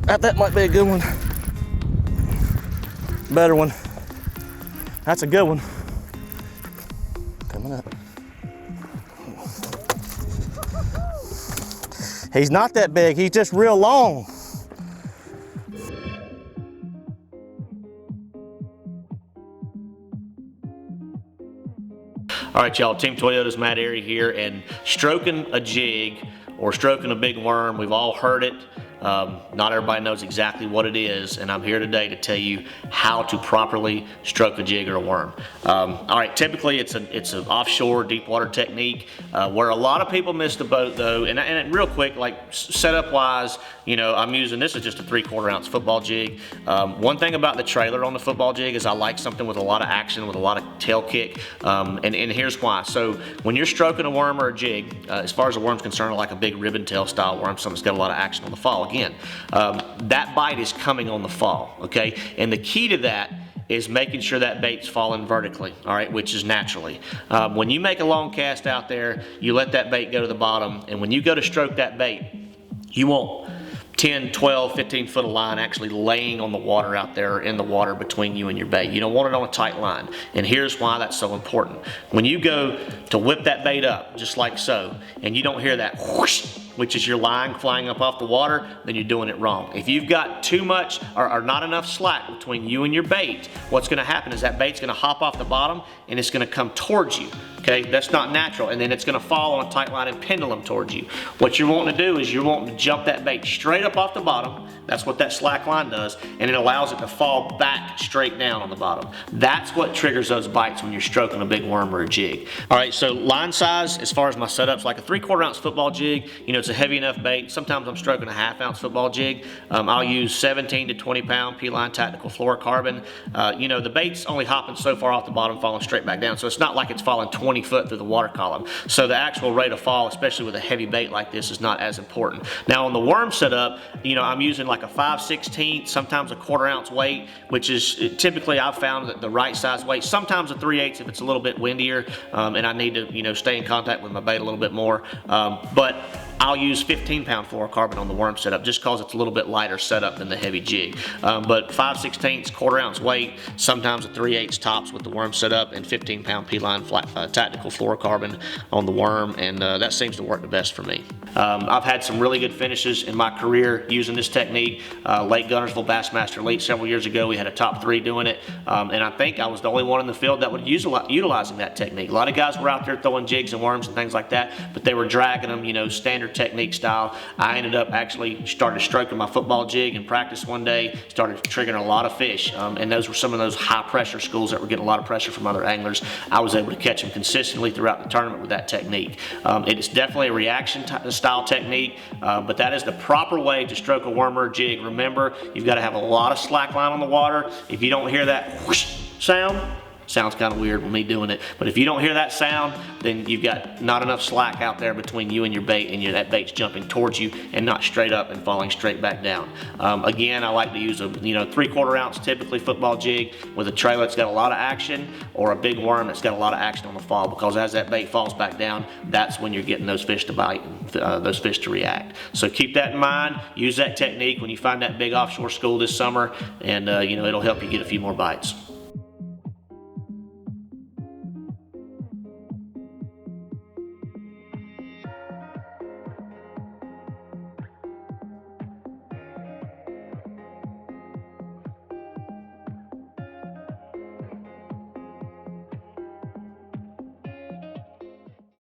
That might be a good one. Better one. That's a good one. Coming up. He's not that big, he's just real long. All right, y'all, Team Toyota's Matt Arey here, and stroking a jig or stroking a big worm, we've all heard it. Not everybody knows exactly what it is, and I'm here today to tell you how to properly stroke a jig or a worm. All right, typically it's an offshore deep water technique where a lot of people miss the boat though, and real quick, like setup wise, you know, I'm using, this is just a 3/4 ounce football jig. One thing about the trailer on the football jig is I like something with a lot of action, with a lot of tail kick, and here's why. So when you're stroking a worm or a jig, as far as a worm's concerned, like a big ribbon tail style worm, something that's got a lot of action on the fall, again, that bite is coming on the fall, okay? And the key to that is making sure that bait's falling vertically, all right, which is naturally. When you make a long cast out there, you let that bait go to the bottom, and when you go to stroke that bait, you want 10, 12, 15 foot of line actually laying on the water out there, or in the water between you and your bait. You don't want it on a tight line, and here's why that's so important. When you go to whip that bait up, just like so, and you don't hear that whoosh, which is your line flying up off the water, then you're doing it wrong. If you've got too much or not enough slack between you and your bait, what's gonna happen is that bait's gonna hop off the bottom and it's gonna come towards you, okay? That's not natural, and then it's gonna fall on a tight line and pendulum towards you. What you're wanting to do is you're wanting to jump that bait straight up off the bottom. That's what that slack line does, and it allows it to fall back straight down on the bottom. That's what triggers those bites when you're stroking a big worm or a jig. All right, so line size, as far as my setup's like a 3/4 ounce football jig. You know, it's a heavy enough bait. Sometimes I'm stroking a 1/2 ounce football jig. I'll use 17 to 20 pound P-line tactical fluorocarbon. You know, the bait's only hopping so far off the bottom, falling straight back down, so it's not like it's falling 20 foot through the water column. So the actual rate of fall, especially with a heavy bait like this, is not as important. Now on the worm setup, you know, I'm using like a 5/16, sometimes a 1/4 ounce weight, which is typically I've found that the right size weight, sometimes a 3/8 if it's a little bit windier, and I need to, you know, stay in contact with my bait a little bit more. But I'll use 15 pound fluorocarbon on the worm setup just because it's a little bit lighter setup than the heavy jig. But 5/16, 1/4 ounce weight, sometimes a 3/8 tops with the worm setup, and 15 pound P-line tactical fluorocarbon on the worm, and that seems to work the best for me. I've had some really good finishes in my career using this technique. Lake Guntersville Bassmaster Elite several years ago, we had a top 3 doing it, and I think I was the only one in the field that would utilizing that technique. A lot of guys were out there throwing jigs and worms and things like that, but they were dragging them, you know, standard technique style. I ended up actually started stroking my football jig in practice one day, started triggering a lot of fish, and those were some of those high pressure schools that were getting a lot of pressure from other anglers. I was able to catch them consistently throughout the tournament with that technique. It is definitely a reaction style technique, but that is the proper way to stroke a worm or a jig. Remember, you've got to have a lot of slack line on the water. If you don't hear that whoosh sound, sounds kind of weird with me doing it, but if you don't hear that sound, then you've got not enough slack out there between you and your bait, and that bait's jumping towards you and not straight up and falling straight back down. Again, I like to use a 3/4 ounce typically football jig with a trailer that's got a lot of action, or a big worm that's got a lot of action on the fall, because as that bait falls back down, that's when you're getting those fish to bite, those fish to react. So keep that in mind. Use that technique when you find that big offshore school this summer, and you know, it'll help you get a few more bites.